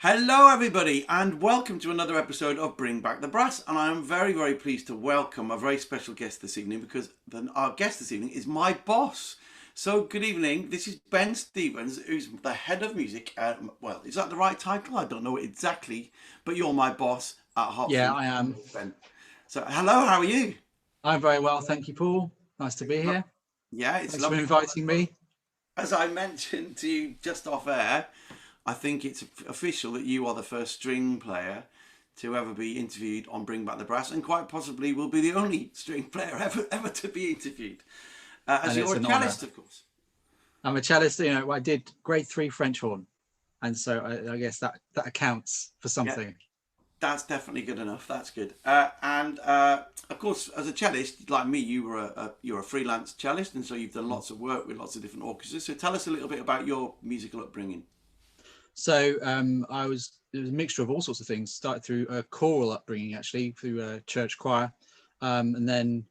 Hello, everybody, and welcome to another episode of Bring Back the Brass. And I am very, very pleased to welcome a very special guest this evening because our guest this evening is my boss. So, good evening. This is Ben Stevens, who's the head of music. Well, is that the right title? I don't know exactly, but you're my boss at Hertfordshire Yeah, Music I am. Service, Ben. So, hello, how are you? I'm very well, thank you, Paul. Nice to be here. Yeah, it's Thanks for lovely. inviting me. As I mentioned to you just off air, I think it's official that you are the first string player to ever be interviewed on Bring Back the Brass, and quite possibly will be the only string player ever to be interviewed. As And you're it's a an honour. cellist, of course. I'm a cellist. I did grade 3 French horn, and so I guess that accounts for Yeah, something. that's definitely good enough. That's good. And of course, as a cellist, like me, you're a freelance cellist, and so you've done lots of work with lots of different orchestras. So tell us a little bit about your musical upbringing. So it was a mixture of all sorts of things. Started through a choral upbringing, actually, through a church choir, and then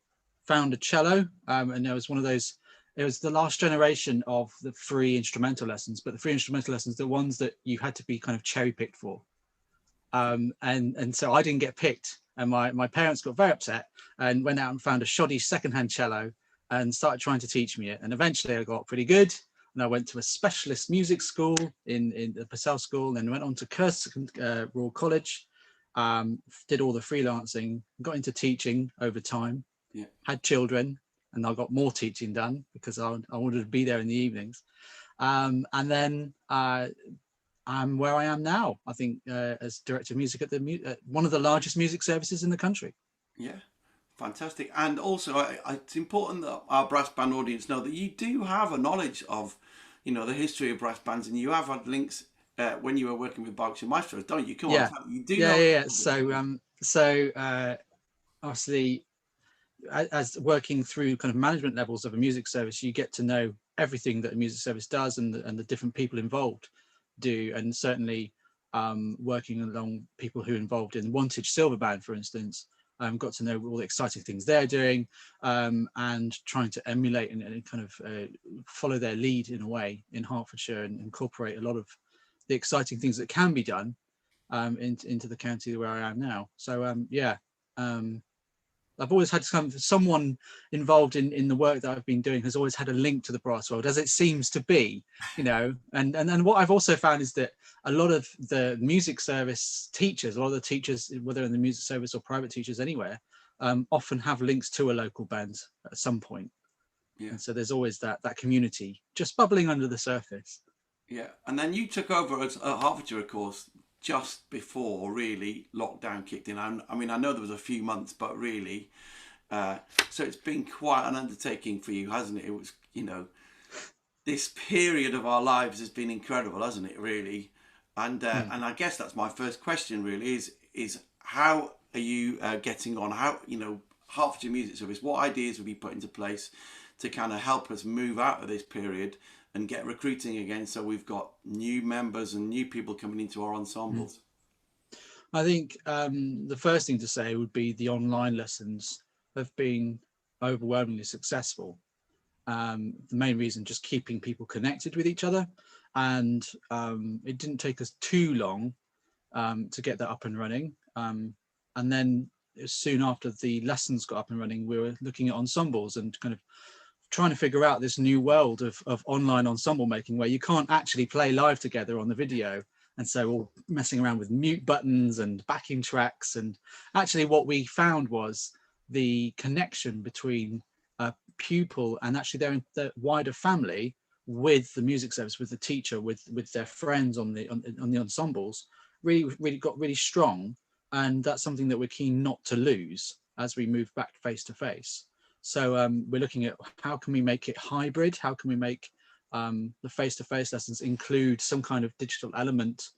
found a cello. And there was one of those. It was the last generation of the free instrumental lessons, but the free instrumental lessons, the ones that you had to be kind of cherry picked for. And so I didn't get picked, and my parents got very upset and went out and found a shoddy secondhand cello and started trying to teach me it. And eventually I got pretty good, and I went to a specialist music school in the Purcell School, and then went on to Cursican Royal College, did all the freelancing, got into teaching over time, Yeah. had children, and I got more teaching done because I wanted to be there in the evenings. And then I'm where I am now, I think, as director of music at one of the largest music services in the country. Yeah, fantastic. And also, it's important that our brass band audience know that you do have a knowledge of, the history of brass bands, and you have had links when you were working with Berkshire Maestros, don't you? Come on, Yeah, you do yeah, know. yeah, yeah. So obviously, as working through kind of management levels of a music service, you get to know everything that a music service does and the different people involved do. And certainly working along people who are involved in Wantage Silver Band, for instance, got to know all the exciting things they're doing, and trying to emulate and kind of follow their lead in a way in Hertfordshire and incorporate a lot of the exciting things that can be done into the county where I am now. So yeah, um, I've always had someone involved in the work that I've been doing has always had a link to the brass world, as it seems to be, and what I've also found is that a lot of the music service teachers, a lot of the teachers, whether in the music service or private teachers anywhere, often have links to a local band at some point. Yeah, And so there's always that community just bubbling under the surface. yeah. And then you took over as a Hertfordshire, of course, just before really lockdown kicked in. I mean, I know there was a few months, but really, so it's been quite an undertaking for you, hasn't it? It was, this period of our lives has been incredible, hasn't it? Really, Mm. and I guess that's my first question. Really, is how are you getting on? How Hertfordshire Music Service? What ideas have you put into place to kind of help us move out of this period and get recruiting again? So we've got new members and new people coming into our Mm. ensembles. I think the first thing to say would be the online lessons have been overwhelmingly successful. The main reason just keeping people connected with each other, and it didn't take us too long to get that up and running, and then soon after the lessons got up and running, we were looking at ensembles and kind of trying to figure out this new world of online ensemble making where you can't actually play live together on the video, and so we're all messing around with mute buttons and backing tracks. And actually what we found was the connection between a pupil and actually their wider family with the music service, with the teacher, with their friends on the ensembles, really got really strong. And that's something that we're keen not to lose as we move back face to face. So we're looking at how can we make it hybrid? How can we make the face-to-face lessons include some kind of digital element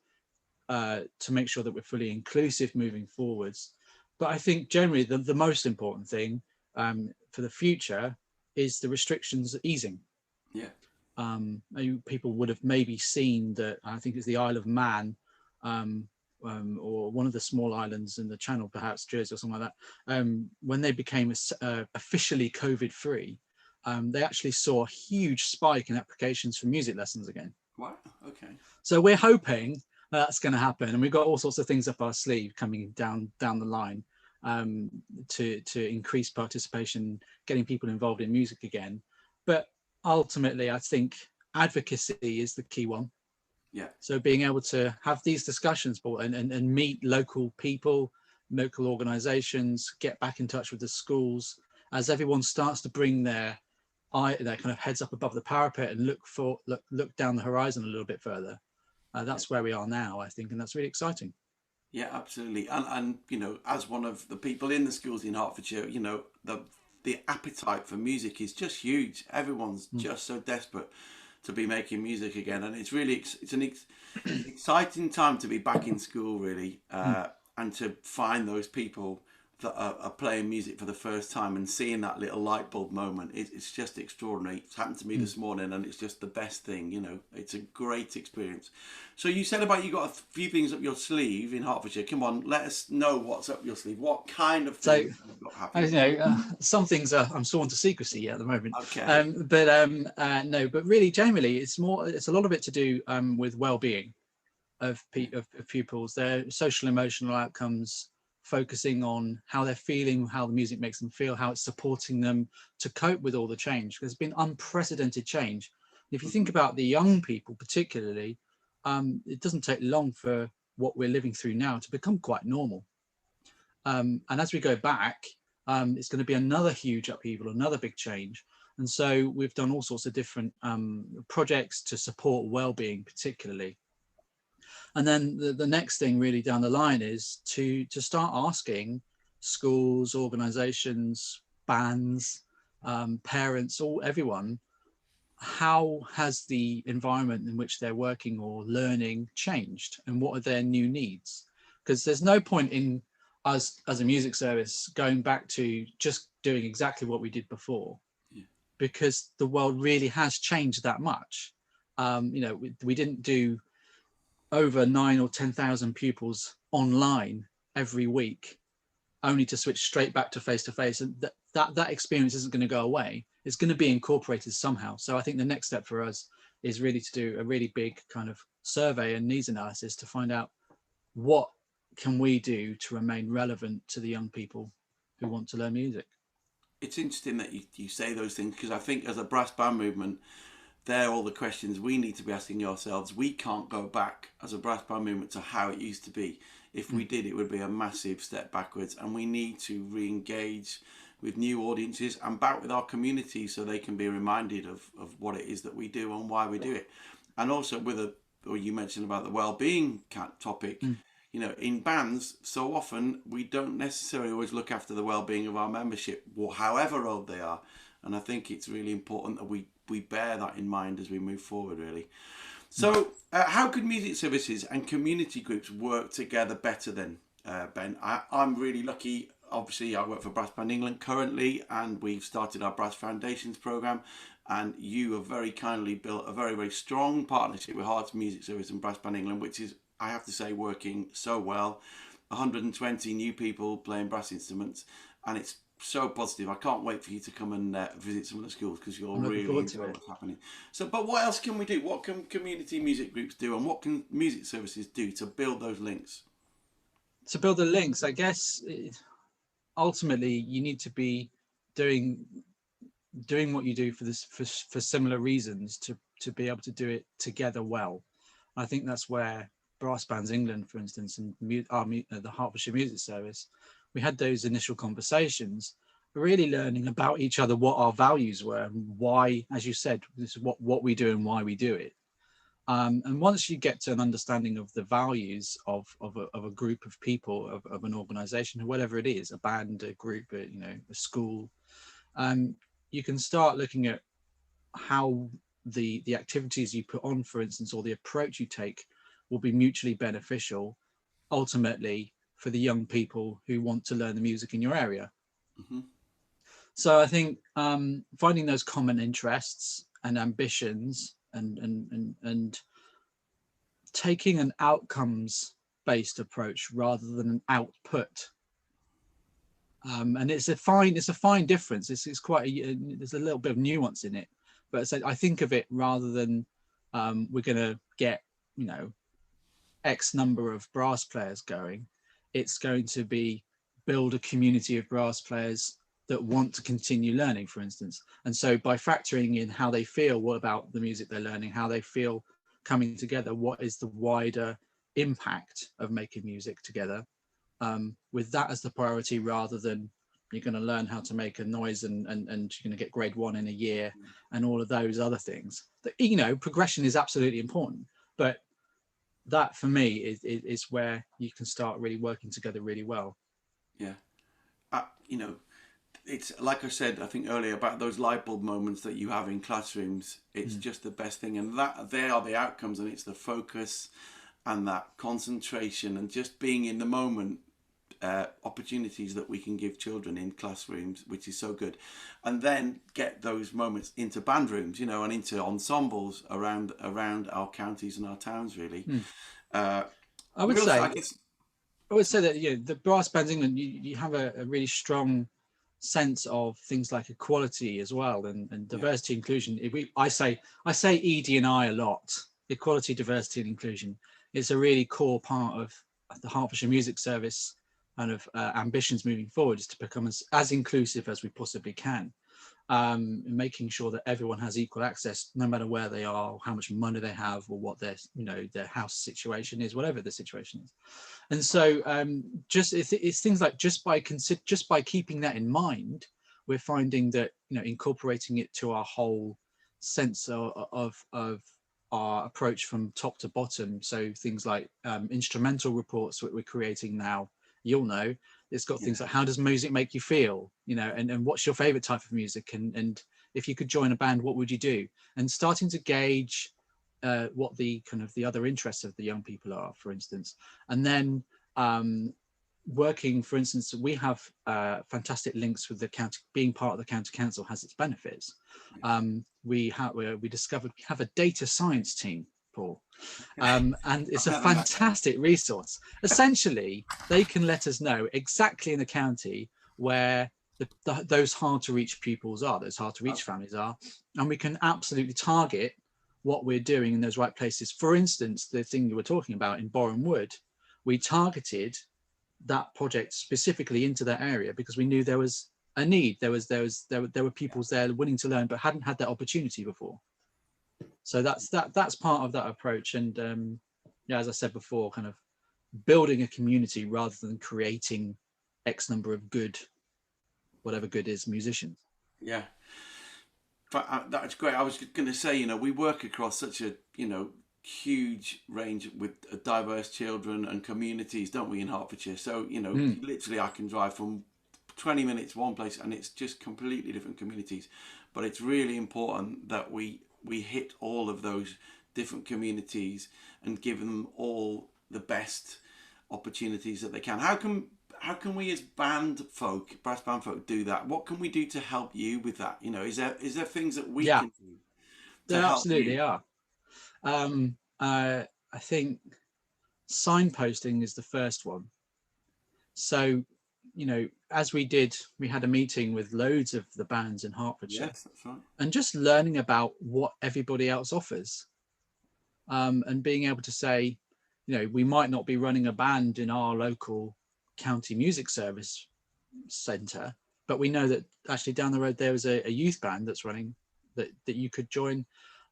to make sure that we're fully inclusive moving forwards? But I think generally the most important thing for the future is the restrictions easing. Yeah, People would have maybe seen that, I think it's the Isle of Man, um, or one of the small islands in the Channel, perhaps Jersey or something like that, when they became officially COVID-free, they actually saw a huge spike in applications for music lessons again. wow, okay, So we're hoping that's going to happen. And we've got all sorts of things up our sleeve coming down the line, to increase participation, getting people involved in music again. But ultimately, I think advocacy is the key one. Yeah. So being able to have these discussions and meet local people, local organizations, get back in touch with the schools, as everyone starts to bring their kind of heads up above the parapet and look down the horizon a little bit further. That's where we are now, I think, and that's really exciting. Yeah, absolutely. And you know, as one of the people in the schools in Hertfordshire, you know, the appetite for music is just huge. Everyone's just so desperate to be making music again, and it's really exciting time to be back in school, really, and to find those people that are playing music for the first time and seeing that little light bulb moment. It's just extraordinary. It's happened to me this morning, and it's just the best thing. You know, it's a great experience. So you said about you got a few things up your sleeve in Hertfordshire. Come on, let us know what's up your sleeve. What kind of things have you got happening? Some things I'm sworn to secrecy at the moment. Okay. No, but really, generally, it's a lot of it to do with well-being of pupils, their social emotional outcomes, focusing on how they're feeling, how the music makes them feel, how it's supporting them to cope with all the change. There's been unprecedented change. If you think about the young people particularly, it doesn't take long for what we're living through now to become quite normal. And as we go back, it's going to be another huge upheaval, another big change. And so we've done all sorts of different projects to support well-being particularly. And then the next thing really down the line is to start asking schools, organizations, bands, parents, everyone, how has the environment in which they're working or learning changed, and what are their new needs? Because there's no point in us as a music service going back to just doing exactly what we did before, because the world really has changed that much. You know, we didn't do over 9 or 10,000 pupils online every week, only to switch straight back to face, and that experience isn't going to go away. It's going to be incorporated somehow. So I think the next step for us is really to do a really big kind of survey and needs analysis to find out what can we do to remain relevant to the young people who want to learn music. It's interesting that you say those things, because I think as a brass band movement, they're all the questions we need to be asking ourselves. We can't go back as a brass band movement to how it used to be. If we did, it would be a massive step backwards, and we need to re-engage with new audiences and back with our community so they can be reminded of what it is that we do and why we do it. And also or you mentioned about the well-being topic, you know, in bands, so often we don't necessarily always look after the well-being of our membership, however old they are. And I think it's really important that we bear that in mind as we move forward, really. So how could music services and community groups work together better then, Ben? I'm really lucky. Obviously, I work for Brass Band England currently, and we've started our Brass Foundations programme, and you have very kindly built a very, very strong partnership with Hertfordshire Music Service and Brass Band England, which is, I have to say, working so well. 120 new people playing brass instruments, and it's so positive. I can't wait for you to come and visit some of the schools, because you'll really enjoy what's happening. So, but what else can we do? What can community music groups do, and what can music services do to build those links? To build the links, I guess, ultimately you need to be doing what you do for similar reasons to be able to do it together well. I think that's where Brass Bands England, for instance, and the Hertfordshire Music Service, we had those initial conversations, really learning about each other, what our values were, and why, as you said, this is what we do and why we do it. And once you get to an understanding of the values of a group of people, of an organisation, whatever it is, a band, a group, a school, you can start looking at how the activities you put on, for instance, or the approach you take will be mutually beneficial, ultimately, for the young people who want to learn the music in your area. Mm-hmm. So I think finding those common interests and ambitions and taking an outcomes-based approach rather than an output. And it's a fine difference. It's quite there's a little bit of nuance in it, but I think of it rather than we're going to get X number of brass players going, it's going to be build a community of brass players that want to continue learning, for instance. And so by factoring in how they feel, what about the music they're learning, how they feel coming together, what is the wider impact of making music together, with that as the priority, rather than you're going to learn how to make a noise and you're going to get grade 1 in a year and all of those other things. That, you know, progression is absolutely important, but that for me is where you can start really working together really well. Yeah. You know, it's like I said, I think earlier, about those light bulb moments that you have in classrooms. It's just the best thing, and that they are the outcomes, and it's the focus and that concentration and just being in the moment, opportunities that we can give children in classrooms, which is so good. And then get those moments into band rooms, you know, and into ensembles around our counties and our towns, really. I would Also, say I guess, I would say that, you know, the brass bands in England, you have a really strong sense of things like equality as well, and diversity, inclusion. I say ED&I a lot. Equality, diversity, and inclusion is a really core part of the Hertfordshire Music Service kind of ambitions moving forward, is to become as inclusive as we possibly can. Making sure that everyone has equal access, no matter where they are, how much money they have, or what their, you know, their house situation is, whatever the situation is. And so it's things like just by keeping that in mind, we're finding that, you know, incorporating it to our whole sense of our approach from top to bottom. So things like instrumental reports that we're creating now, you'll know, it's got things like, how does music make you feel, you know, and what's your favorite type of music, and if you could join a band, what would you do, and starting to gauge what the kind of the other interests of the young people are, for instance. And then working, for instance, we have fantastic links with the county. Being part of the county council has its benefits. We discovered we have a data science team, Paul, and it's a fantastic resource. Essentially, they can let us know exactly in the county where those hard to reach pupils are, those hard to reach families are, and we can absolutely target what we're doing in those right places. For instance, the thing you were talking about in Boreham Wood, we targeted that project specifically into that area because we knew there was a need. There were pupils there willing to learn but hadn't had that opportunity before. So that's part of that approach. And yeah, as I said before, kind of building a community rather than creating X number of good, whatever good is, musicians. Yeah. That's great. I was going to say, you know, we work across such a, you know, huge range with diverse children and communities, don't we, in Hertfordshire? So, you know, literally I can drive from 20 minutes one place and it's just completely different communities. But it's really important that we hit all of those different communities and give them all the best opportunities that they can. How can we as brass band folk do that? What can we do to help you with that? You know, is there things that we can do to there help absolutely you? are. I think signposting is the first one. So, you know, as we had a meeting with loads of the bands in Hertfordshire, Yes, that's right. and just learning about what everybody else offers, and being able to say, you know, we might not be running a band in our local county music service centre, but we know that actually down the road there is a youth band that's running that you could join.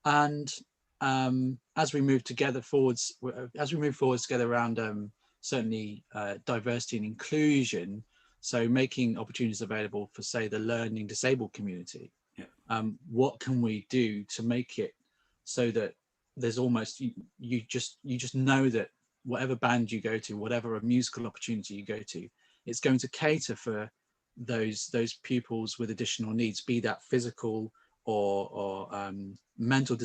And as we move forwards together around certainly diversity and inclusion, so making opportunities available for, say, the learning disabled community. What can we do to make it so that there's almost you just know that whatever band you go to, whatever a musical opportunity you go to, it's going to cater for those pupils with additional needs, be that physical or mental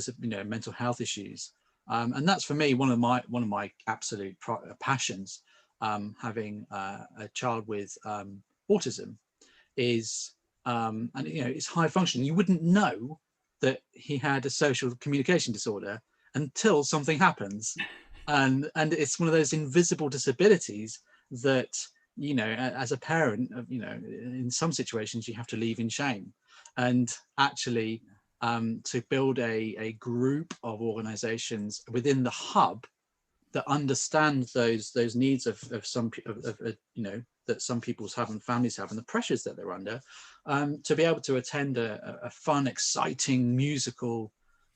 health issues. And that's for me one of my absolute passions. Having a child with autism is, and you know, it's high functioning. You wouldn't know that he had a social communication disorder until something happens, and it's one of those invisible disabilities that, you know, as a parent, you know, in some situations you have to leave in shame. And actually to build a group of organizations within the hub that understand those needs of some you know, that some people's have and families have, and the pressures that they're under, to be able to attend a fun, exciting musical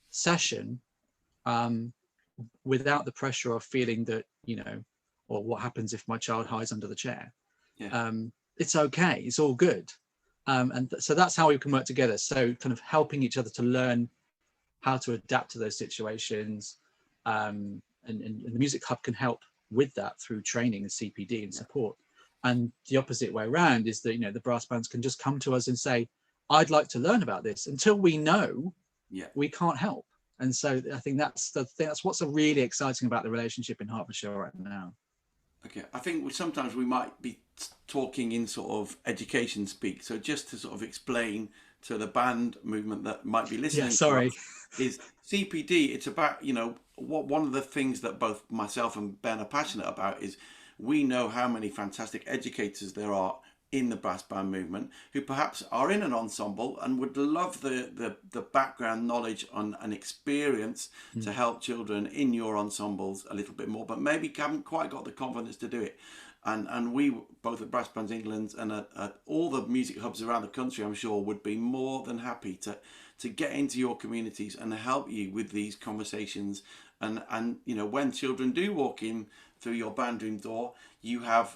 session without the pressure of feeling that, you know, or what happens if my child hides under the chair. Yeah. It's okay, it's all good. So that's how we can work together. So kind of helping each other to learn how to adapt to those situations. And the Music Hub can help with that through training and CPD and support. And the opposite way around is that, you know, the brass bands can just come to us and say, I'd like to learn about this. Until we know, we can't help. And so I think that's the thing. That's what's really exciting about the relationship in Hertfordshire right now. Okay, I think sometimes we might be talking in sort of education speak. So just to sort of explain to the band movement that might be listening, sorry, is CPD. It's about, you know, one of the things that both myself and Ben are passionate about is we know how many fantastic educators there are in the brass band movement who perhaps are in an ensemble and would love the background knowledge on and experience to help children in your ensembles a little bit more, but maybe haven't quite got the confidence to do it. And we, both at Brass Bands England and at all the music hubs around the country, I'm sure, would be more than happy to get into your communities and help you with these conversations. And you know, when children do walk in through your band room door, you have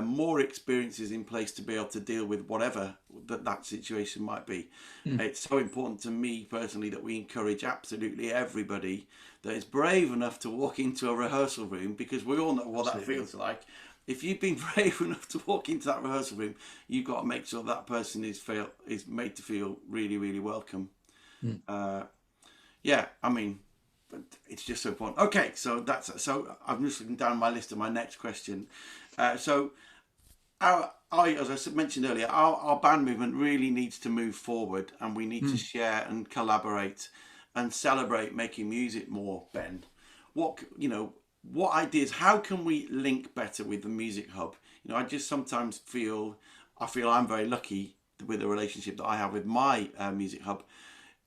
more experiences in place to be able to deal with whatever that situation might be. It's so important to me personally that we encourage absolutely everybody that is brave enough to walk into a rehearsal room, because we all know what that feels like. If you've been brave enough to walk into that rehearsal room, you've got to make sure that person is made to feel really, really welcome. Yeah, I mean, but it's just so important. Okay, so I'm just looking down my list of my next question. So as I mentioned earlier, our band movement really needs to move forward, and we need to share and collaborate and celebrate making music more. Ben, what ideas? How can we link better with the Music Hub? You know, I just sometimes feel I'm very lucky with the relationship that I have with my Music Hub.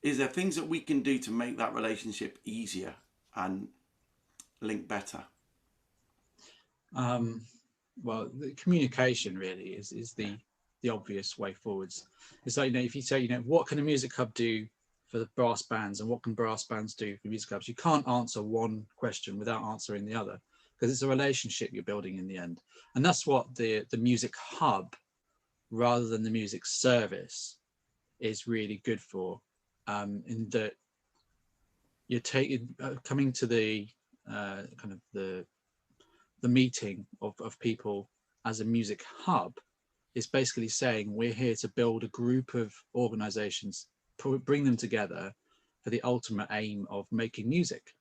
Is there things that we can do to make that relationship easier and link better? Well, the communication really is the obvious way forwards. It's like, you know, if you say, you know, what can a Music Hub do for the brass bands and what can brass bands do for music hubs, you can't answer one question without answering the other, because it's a relationship you're building in the end. And that's what the Music Hub, rather than the Music Service, is really good for, in that you're coming to the kind of the meeting of people as a music hub is basically saying we're here to build a group of organizations, bring them together for the ultimate aim of making music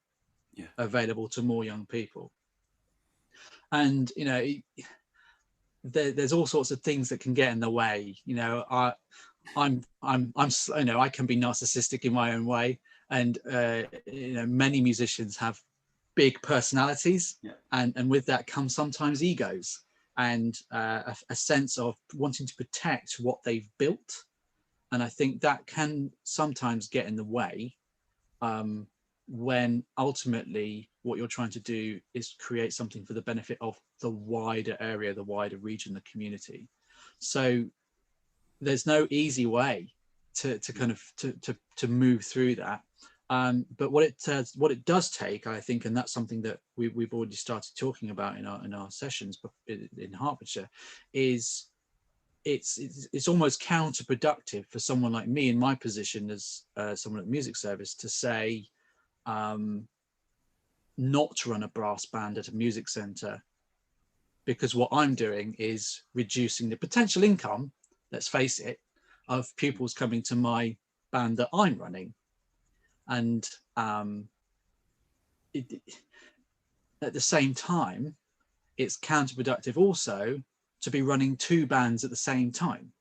available to more young people. And you know, there's all sorts of things that can get in the way. You know, I'm you know, I can be narcissistic in my own way, and you know, many musicians have big personalities, and with that comes sometimes egos and a sense of wanting to protect what they've built. And I think that can sometimes get in the way when ultimately what you're trying to do is create something for the benefit of the wider area, the wider region, the community. So there's no easy way to kind of to move through that. But what it does take, I think, and that's something that we've already started talking about in our sessions in Hertfordshire, is it's almost counterproductive for someone like me in my position as someone at the Music Service to say not to run a brass band at a music centre, because what I'm doing is reducing the potential income, let's face it, of pupils coming to my band that I'm running. And at the same time, it's counterproductive also to be running two bands at the same time,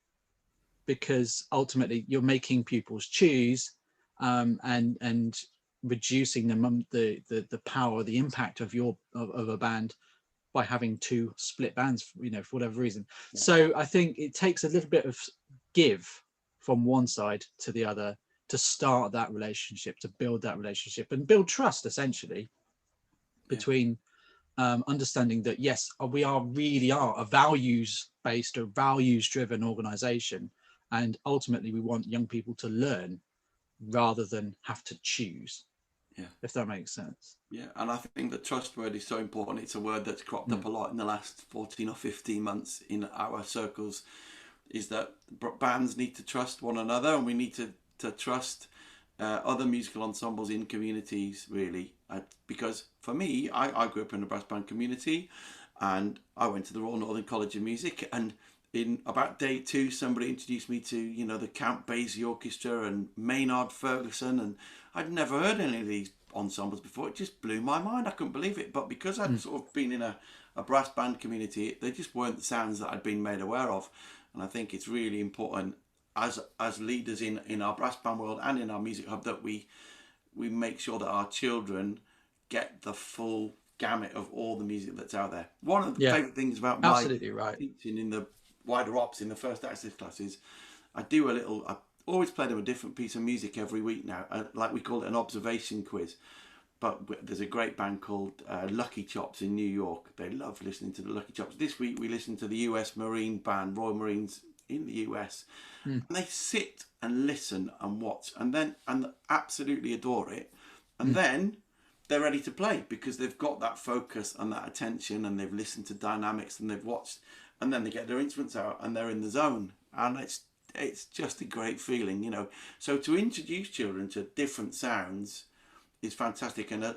because ultimately you're making pupils choose and reducing the power, the impact of a band by having two split bands, you know, for whatever reason. So I think it takes a little bit of give from one side to the other to start that relationship, to build that relationship and build trust essentially between understanding that yes, we really are a values-based or values-driven organization, and ultimately we want young people to learn rather than have to choose, Yeah. if that makes sense. Yeah, and I think the trust word is so important. It's a word that's cropped up Mm. a lot in the last 14 or 15 months in our circles, is that bands need to trust one another, and we need to trust other musical ensembles in communities, really. Because for me, I grew up in a brass band community, and I went to the Royal Northern College of Music, and in about day two, somebody introduced me to, the Count Basie Orchestra and Maynard Ferguson, and I'd never heard any of these ensembles before. It just blew my mind. I couldn't believe it. But because I'd Mm. sort of been in a brass band community, they just weren't the sounds that I'd been made aware of. And I think it's really important as leaders in our brass band world and in our music hub that we make sure that our children get the full gamut of all the music that's out there. One of the Yeah, favourite things about my absolutely right. teaching in the wider ops in the first access classes, I always play them a different piece of music every week now, like we call it an observation quiz. But there's a great band called Lucky Chops in New York. They love listening to the Lucky Chops. This week we listened to the US Marine Band, Royal Marines in the US, Mm. and they sit and listen and watch, and absolutely adore it. And Mm. then they're ready to play because they've got that focus and that attention, and they've listened to dynamics and they've watched, and then they get their instruments out and they're in the zone, and it's just a great feeling. So to introduce children to different sounds is fantastic. And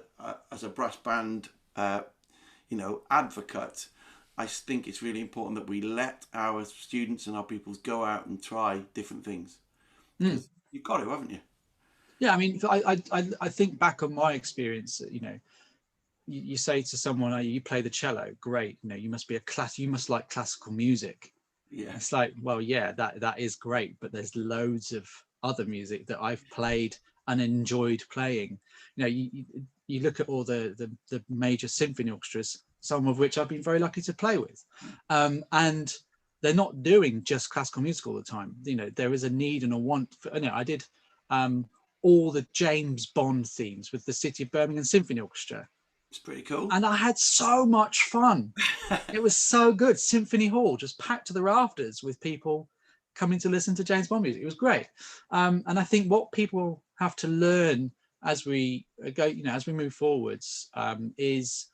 as a brass band, advocate, I think it's really important that we let our students and our pupils go out and try different things, Mm. because you've got to, haven't you? Yeah, I mean, I think back on my experience. You say to someone, "Oh, you play the cello, great. You must be you must like classical music." Yeah, It's like, well, yeah, that is great, but there's loads of other music that I've played and enjoyed playing. You look at all the major symphony orchestras, some of which I've been very lucky to play with, and they're not doing just classical music all the time. There is a need and a want for. I did all the James Bond themes with the City of Birmingham Symphony Orchestra, it's pretty cool. and I had so much fun. It was so good. Symphony Hall just packed to the rafters with people coming to listen to James Bond music. It was great. And I think what people have to learn as we go, as we move forwards, is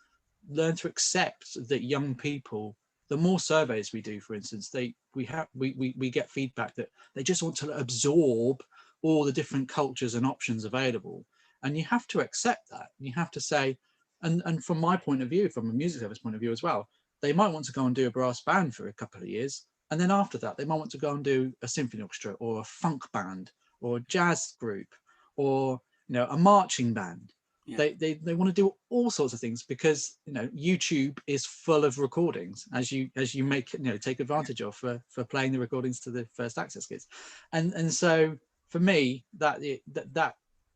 learn to accept that young people, the more surveys we do, for instance, we get feedback that they just want to absorb all the different cultures and options available. And you have to accept that. You have to say, and from my point of view, from a music service point of view as well, they might want to go and do a brass band for a couple of years, and then after that they might want to go and do a symphony orchestra or a funk band or a jazz group or a marching band. Yeah, They want to do all sorts of things because YouTube is full of recordings, as you make take advantage of for playing the recordings to the first access kids. And so for me, that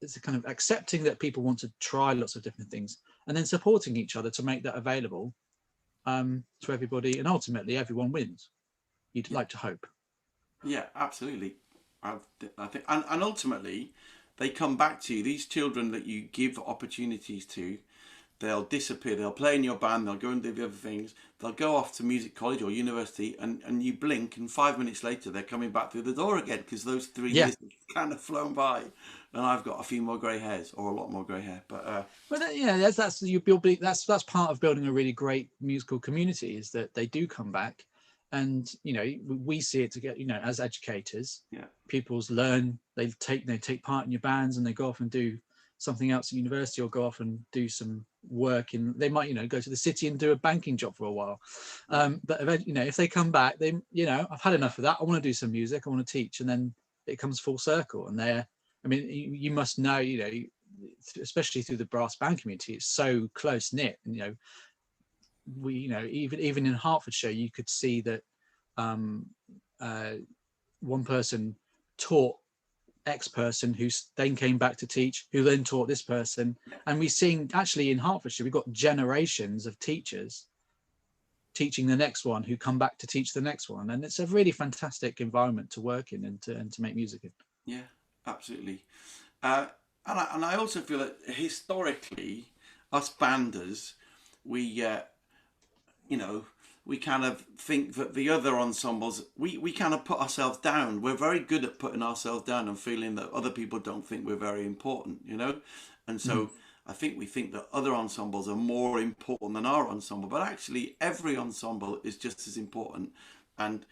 it's a kind of accepting that people want to try lots of different things and then supporting each other to make that available to everybody, and ultimately everyone wins. You'd yeah, like to hope. yeah, absolutely. I think, and ultimately, they come back to you. These children that you give opportunities to, they'll disappear. They'll play in your band. They'll go and do the other things. They'll go off to music college or university, and you blink, and 5 minutes later they're coming back through the door again because those 3 years Yeah. have kind of flown by, and I've got a few more grey hairs or a lot more grey hair. But Well, that's you build. That's part of building a really great musical community, is that they do come back, and we see it together. As educators, yeah, pupils learn. They take part in your bands, and they go off and do something else at university, or go off and do some work in. They might go to the city and do a banking job for a while, but eventually, if they come back, they I've had enough of that. I want to do some music. I want to teach, and then it comes full circle. And they're, I mean, you must know, especially through the brass band community, it's so close knit. And we, even in Hertfordshire, you could see that uh, one person taught X person who then came back to teach, who then taught this person. And we've seen, actually, in Hertfordshire, we've got generations of teachers teaching the next one who come back to teach the next one, and it's a really fantastic environment to work in and to make music in. yeah, absolutely. Uh, and I also feel that historically, us banders, we you know, we kind of think that the other ensembles, we kind of put ourselves down. We're very good at putting ourselves down and feeling that other people don't think we're very important, you know? And so I think we think that other ensembles are more important than our ensemble, but actually every ensemble is just as important. And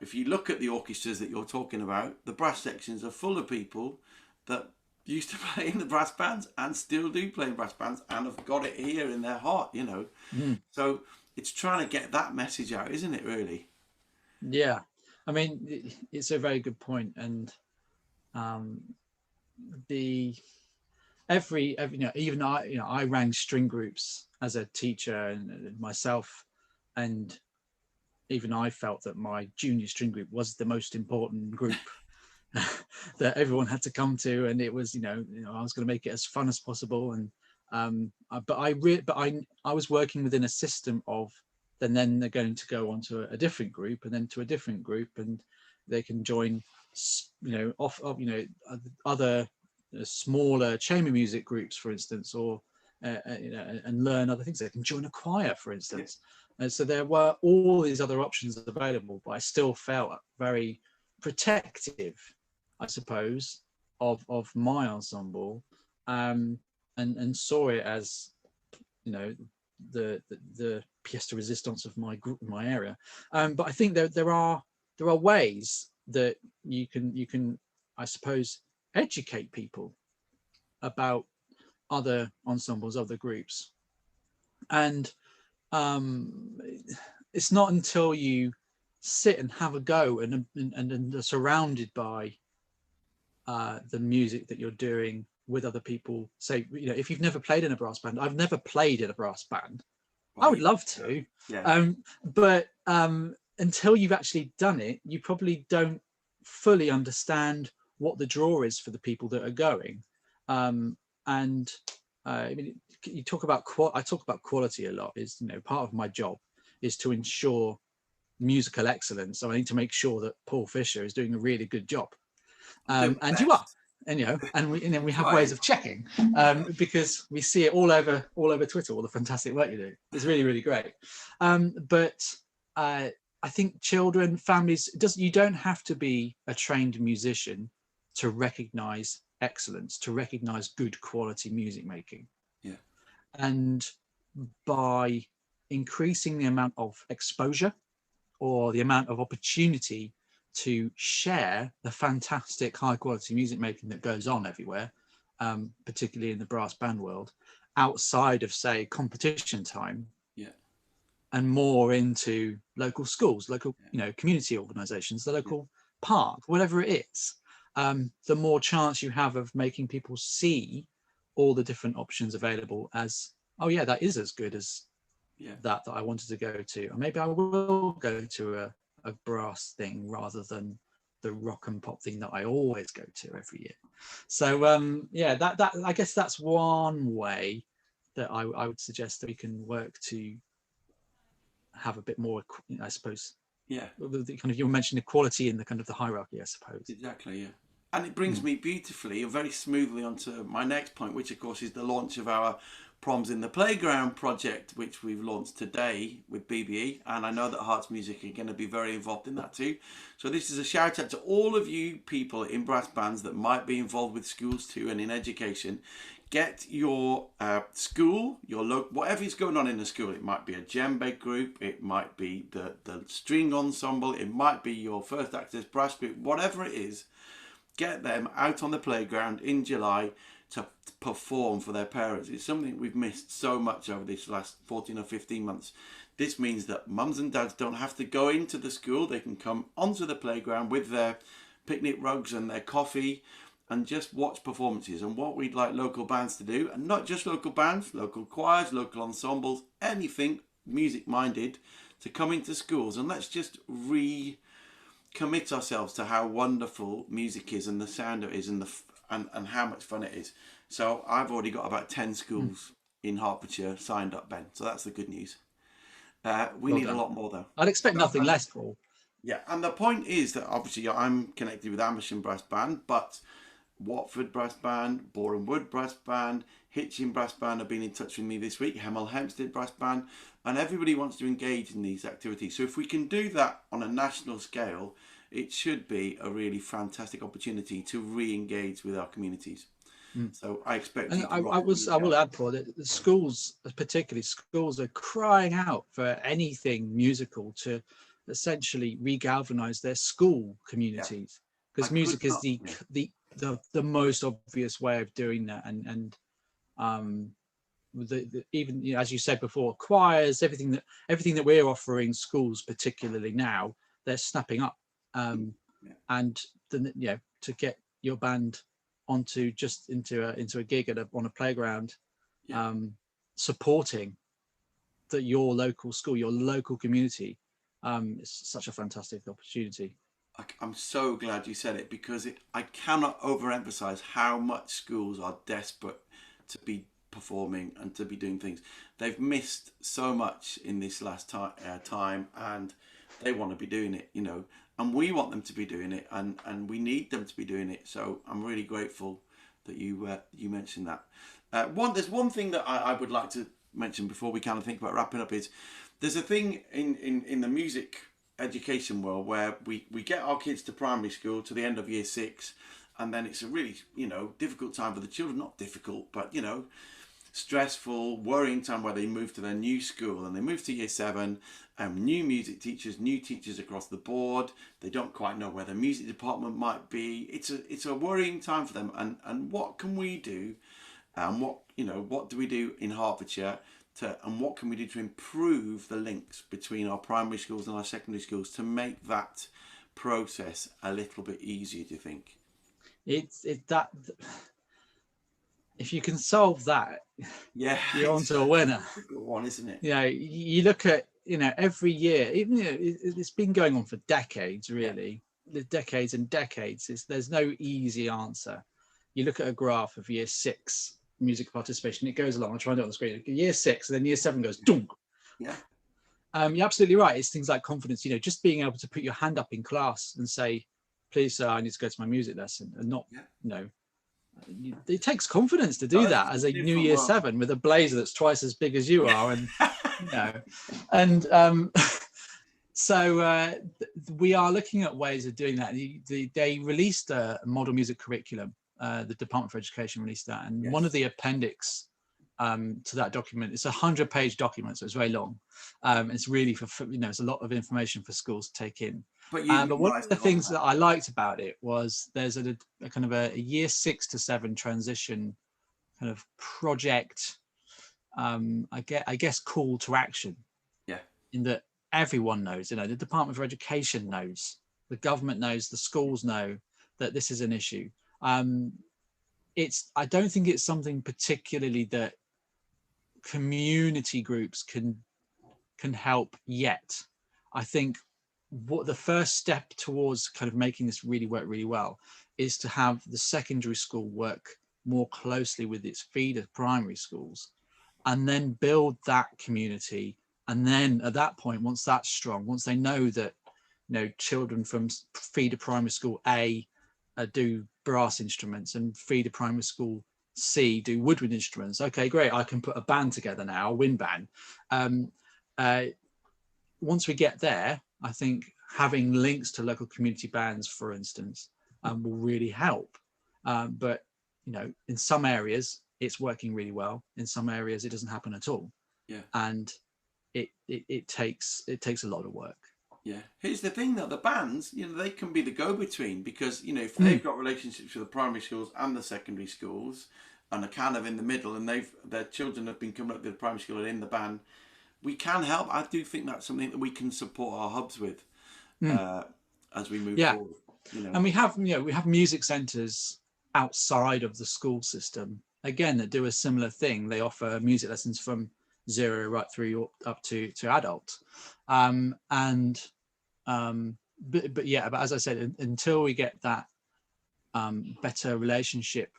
if you look at the orchestras that you're talking about, the brass sections are full of people that used to play in the brass bands and still do play in brass bands and have got it here in their heart, you know? So it's trying to get that message out, isn't it, really? Yeah, I mean, it's a very good point. And um, the every even I ran string groups as a teacher and myself, and even I felt that my junior string group was the most important group that everyone had to come to, and it was I was going to make it as fun as possible. And I was working within a system of then they're going to go on to a different group and then to a different group, and they can join other smaller chamber music groups, for instance, or and learn other things. They can join a choir, for instance. And so there were all these other options available, but I still felt very protective, I suppose, of my ensemble, and saw it as the pièce de résistance of my group, my area. But I think there are ways that you can I suppose educate people about other ensembles, other groups. And it's not until you sit and have a go and are surrounded by the music that you're doing with other people. Say, if you've never played in a brass band, I've never played in a brass band. I would love to, but until you've actually done it, you probably don't fully understand what the draw is for the people that are going. I mean, you talk about I talk about quality a lot. Is part of my job is to ensure musical excellence. So I need to make sure that Paul Fisher is doing a really good job, and you are. And we have ways of checking, because we see it all over Twitter, all the fantastic work you do. It's really, really great. But I think children, families, you don't have to be a trained musician to recognize excellence, to recognize good quality music making. Yeah. And by increasing the amount of exposure or the amount of opportunity to share the fantastic high quality music making that goes on everywhere, particularly in the brass band world, outside of, say, competition time, and more into local schools, local community organizations, the local park, whatever it is, the more chance you have of making people see all the different options available as, oh yeah, that is as good as that I wanted to go to. Or maybe I will go to a brass thing rather than the rock and pop thing that I always go to every year. So that I guess that's one way that I would suggest that we can work to have a bit more, I suppose. Yeah. The kind of, you mentioned equality in the kind of the hierarchy, I suppose. Exactly. Yeah. And it brings me beautifully and very smoothly onto my next point, which of course is the launch of our Proms in the Playground project, which we've launched today with BBE. And I know that Hearts Music are going to be very involved in that too. So this is a shout out to all of you people in brass bands that might be involved with schools too and in education. Get your school, your whatever is going on in the school. It might be a djembe group, it might be the string ensemble, it might be your first access brass group, whatever it is. Get them out on the playground in July to perform for their parents. It's something we've missed so much over this last 14 or 15 months. This means that mums and dads don't have to go into the school. They can come onto the playground with their picnic rugs and their coffee and just watch performances. And what we'd like local bands to do, and not just local bands, local choirs, local ensembles, anything music minded, to come into schools, and let's just commit ourselves to how wonderful music is and the sound of it is and how much fun it is. So I've already got about 10 schools in Hertfordshire signed up, Ben. So that's the good news. We need a lot more though. I'd expect nothing less, Paul. Yeah, and the point is that obviously I'm connected with Amersham Brass Band, but Watford Brass Band, Boreham Wood Brass Band, Hitchin Brass Band have been in touch with me this week, Hemel Hempstead Brass Band, and everybody wants to engage in these activities. So if we can do that on a national scale, it should be a really fantastic opportunity to re-engage with our communities. So I expect And you to I will add, Paul, that the schools, particularly schools, are crying out for anything musical to essentially regalvanize their school Yeah, communities, I because could music is not. Yeah, the most obvious way of doing that. And um, even, you know, as you said before, choirs, everything that we're offering schools, particularly now, they're snapping up. yeah, And then, you know, to get your band onto just into a gig on a playground, yeah. um, supporting your local school, your local community, it's such a fantastic opportunity. I'm so glad you said it because I cannot overemphasize how much schools are desperate to be performing and to be doing things. They've missed so much in this last time, and they want to be doing it, you know, and we want them to be doing it, and we need them to be doing it. So I'm really grateful that you mentioned that. There's one thing that I would like to mention before we kind of think about wrapping up is there's a thing in the music education world where we get our kids to primary school to the end of year 6, and then it's a really, you know, difficult time for the children. Not difficult, but, you know, stressful, worrying time where they move to their new school and they move to year 7, new music teachers, new teachers across the board. They don't quite know where the music department might be. It's a worrying time for them. And what can we do, and what do we do in Hertfordshire and what can we do to improve the links between our primary schools and our secondary schools to make that process a little bit easier, do you think? It's that if you can solve that, Yeah, you're onto a winner. a difficult one, isn't it? You know, you look at, you know, every year, even, you know, it's been going on for decades, Yeah, really, the decades and decades. There's no easy answer. You look at a graph of year 6 music participation, it goes along. I'll try and do it on the screen. Year 6, and then year 7 goes dunk. yeah. You're absolutely right. It's things like confidence, you know, just being able to put your hand up in class and say, please, sir, I need to go to my music lesson, and not, Yeah. you know, it takes confidence to do Oh, that it's as a a new different year world. 7 with a blazer that's twice as big as you are. And, you know, and so we are looking at ways of doing that. They released a model music curriculum. The Department for Education released that, and one of Yes. the appendix to that document, it's a 100-page document, so it's very long. It's really for, you know, it's a lot of information for schools to take in. But you But one of realised the it on things that. that I liked about it was there's a kind of a year 6 to 7 transition kind of project, I guess call to action, Yeah. in that everyone knows, you know, the Department for Education knows, the government knows, the schools know that this is an issue. Um, I don't think it's something particularly that community groups can help yet. I think what the first step towards kind of making this really work really well is to have the secondary school work more closely with its feeder primary schools, and then build that community. And then at that point, once that's strong, once they know that, you know, children from feeder primary school A do brass instruments, and feeder primary school C do woodwind instruments, okay, great, I can put a band together now, a wind band. um, uh, Once we get there, I think having links to local community bands, for instance, will really help. But, you know, in some areas it's working really well. In some areas it doesn't happen at all, Yeah. and it takes a lot of work. Yeah. Here's the thing though, the bands, you know, they can be the go-between because, you know, if they've Mm. got relationships with the primary schools and the secondary schools and are kind of in the middle and their children have been coming up to the primary school and in the band, we can help. I do think that's something that we can support our hubs with Mm. uh, as we move Yeah, forward, you know. and we have, you know, we have music centres outside of the school system, again, that do a similar thing. They offer music lessons from 0 right through up to adult. And but yeah, but as I said, until we get that better relationship,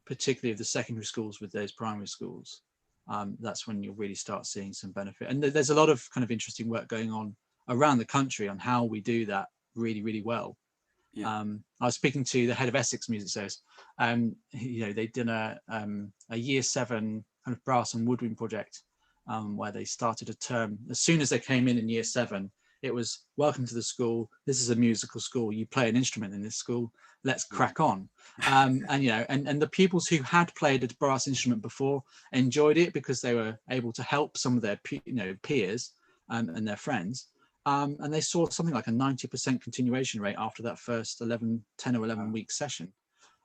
particularly of the secondary schools with those primary schools, that's when you'll really start seeing some benefit. And there's a lot of kind of interesting work going on around the country on how we do that really, really well. Yeah. I was speaking to the head of Essex Music Service. They'd done a year 7 kind of brass and woodwind project, where they started a term. As soon as they came in year 7, it was, welcome to the school. This is a musical school. You play an instrument in this school. Let's crack on. And the pupils who had played a brass instrument before enjoyed it because they were able to help some of their peers and their friends. And they saw something like a 90% continuation rate after that first 10 or 11 week session.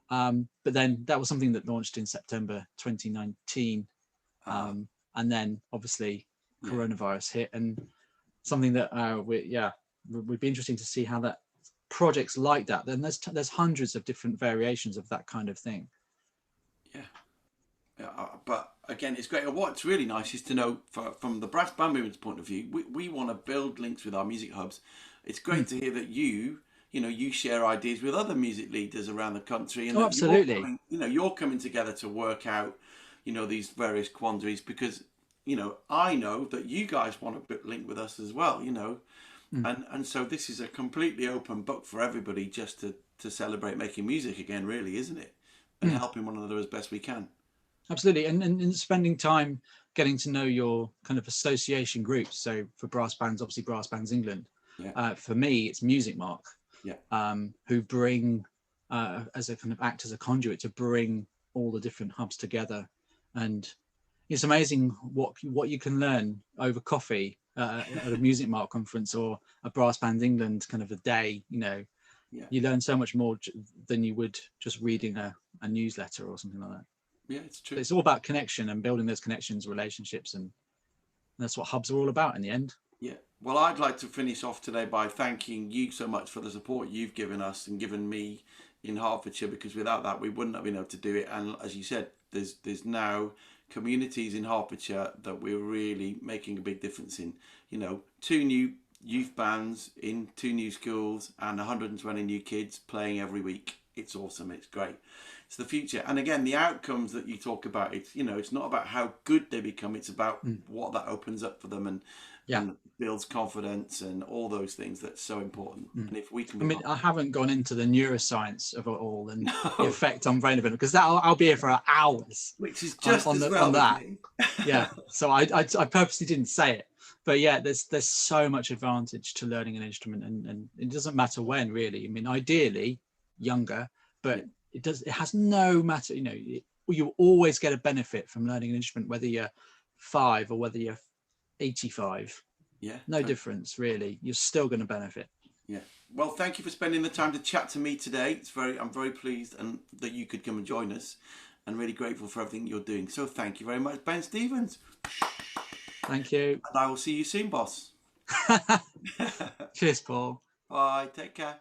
But then that was something that launched in September 2019. And then obviously coronavirus hit, and something that would be interesting to see how that projects like that. Then there's hundreds of different variations of that kind of thing. But again, it's great. What's really nice is to know from the brass band movement's point of view, we want to build links with our music hubs. It's great to hear that you share ideas with other music leaders around the country, and absolutely, you're coming together to work out these various quandaries, because I know that you guys want to link with us as well, and so this is a completely open book for everybody, just to celebrate making music again, really, isn't it? And helping one another as best we can. Absolutely, and spending time getting to know your kind of association groups. So for brass bands, obviously Brass Bands England. For me, it's Music Mark, who bring as a kind of act as a conduit to bring all the different hubs together. And it's amazing what you can learn over coffee at a Music Mark conference or a Brass Bands England kind of a day. You learn so much more than you would just reading a newsletter or something like that. Yeah, it's true. It's all about connection and building those connections, relationships, and that's what hubs are all about in the end. Yeah. Well, I'd like to finish off today by thanking you so much for the support you've given us and given me in Hertfordshire, because without that we wouldn't have been able to do it. And as you said, there's now communities in Hertfordshire that we're really making a big difference in. 2 new youth bands in 2 new schools and 120 new kids playing every week. It's awesome. It's great. It's the future. And again, the outcomes that you talk about, it's not about how good they become. It's about what that opens up for them and builds confidence and all those things. That's so important. And if we can, I haven't gone into the neuroscience of it all and the effect on brain development, because I'll be here for hours. Which is just on that. So I purposely didn't say it. But there's so much advantage to learning an instrument, and it doesn't matter when, really. Ideally younger, but it has no matter. You always get a benefit from learning an instrument, whether you're 5 or whether you're 85. No difference, really. You're still going to benefit. Well, thank you for spending the time to chat to me today. I'm very pleased and that you could come and join us, and really grateful for everything you're doing. So thank you very much, Ben Stevens. Thank you. And I will see you soon, boss. Cheers, Paul. Bye. Take care.